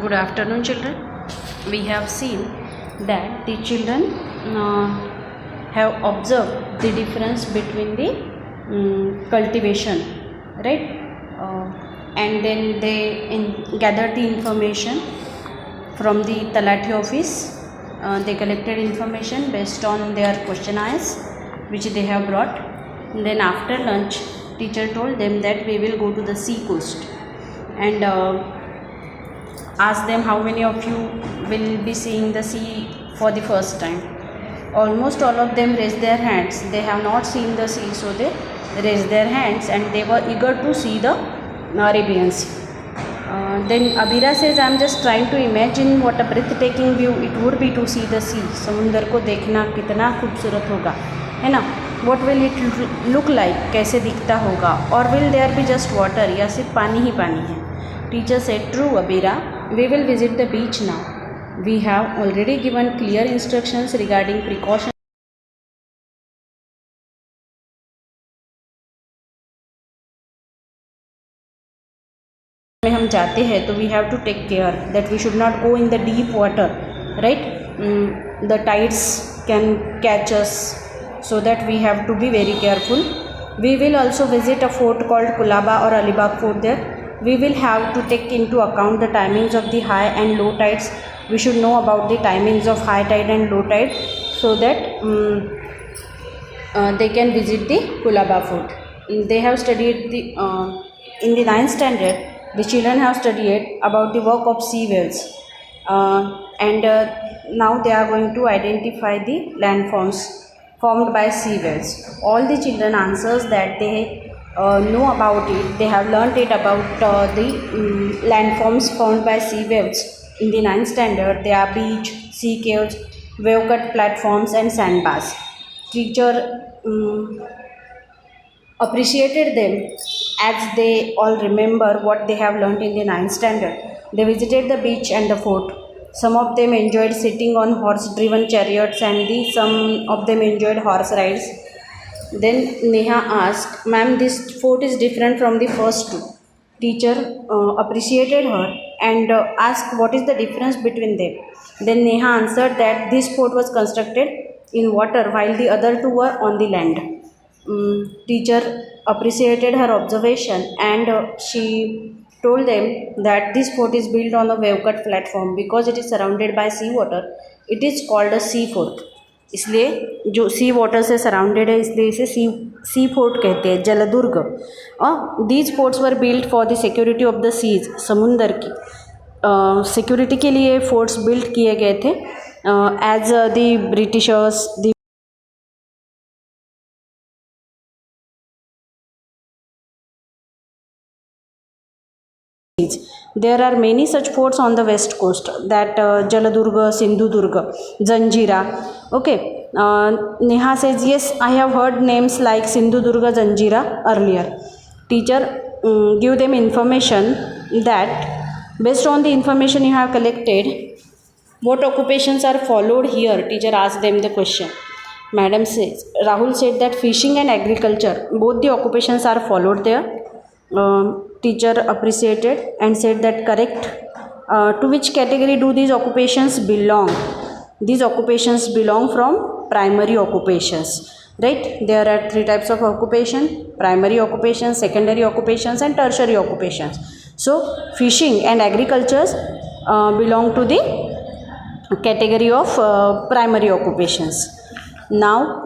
Good afternoon, children. We have seen that the children have observed the difference between the cultivation, right? And then they gathered the information from the Talati office. They collected information based on their questionnaires which they have brought. And then after lunch, teacher told them that we will go to the sea coast and ask them how many of you will be seeing the sea for the first time. Almost all of them raised their hands. They have not seen the sea, so they raised their hands and they were eager to see the Arabian Sea. Then Abira says, I am just trying to imagine what a breathtaking view it would be to see the sea. समुंदर को देखना कितना खूबसूरत होगा, है ना? What will it look like? कैसे दिखता होगा? Or will there be just water? या सिर्फ पानी ही पानी है? Teacher said, true Abira, we will visit the beach now. We have already given clear instructions regarding precautions. में हम जाते हैं तो we have to take care that we should not go in the deep water, right? The tides can catch us, so that we have to be very careful. We will also visit a fort called Kulaba or Alibag fort there. We will have to take into account the timings of the high and low tides. We should know about the timings of high tide and low tide so that they can visit the Kulaba fort. They have studied the in the 9th standard. The children have studied about the work of sea whales, and now they are going to identify the landforms formed by sea whales. All the children answers that they know about it. They have learnt it about the landforms formed by sea whales in the 9th standard. They are beach, sea caves, wave-cut platforms and sandbars. Teacher appreciated them as they all remember what they have learnt in the 9th standard. They visited the beach and the fort. Some of them enjoyed sitting on horse-driven chariots and some of them enjoyed horse rides. Then Neha asked, ma'am, this fort is different from the first two. Teacher appreciated her and asked what is the difference between them. Then Neha answered that this fort was constructed in water while the other two were on the land. Teacher appreciated her observation and she told them that this fort is built on a wave-cut platform because it is surrounded by sea water. It is called a sea fort. इसलिए जो सी water से surrounded है इसलिए इसे सी fort कहते हैं, जलदुर्ग. These forts were built for the security of the seas. समुंदर की सिक्योरिटी के लिए फोर्ट्स बिल्ट किए गए थे as the Britishers. There are many such forts on the west coast, that Jaladurga, Sindhudurga, Zanjira. Okay, Neha says, yes, I have heard names like Sindhudurga, Zanjira earlier. Teacher give them information that based on the information you have collected, what occupations are followed here? Teacher asked them the question. Madam says, Rahul said that fishing and agriculture, both the occupations are followed there. Teacher appreciated and said that correct. To which category do these occupations belong? These occupations belong from primary occupations, right? There are three types of occupation: primary occupations, secondary occupations and tertiary occupations. So fishing and agriculture belong to the category of primary occupations. Now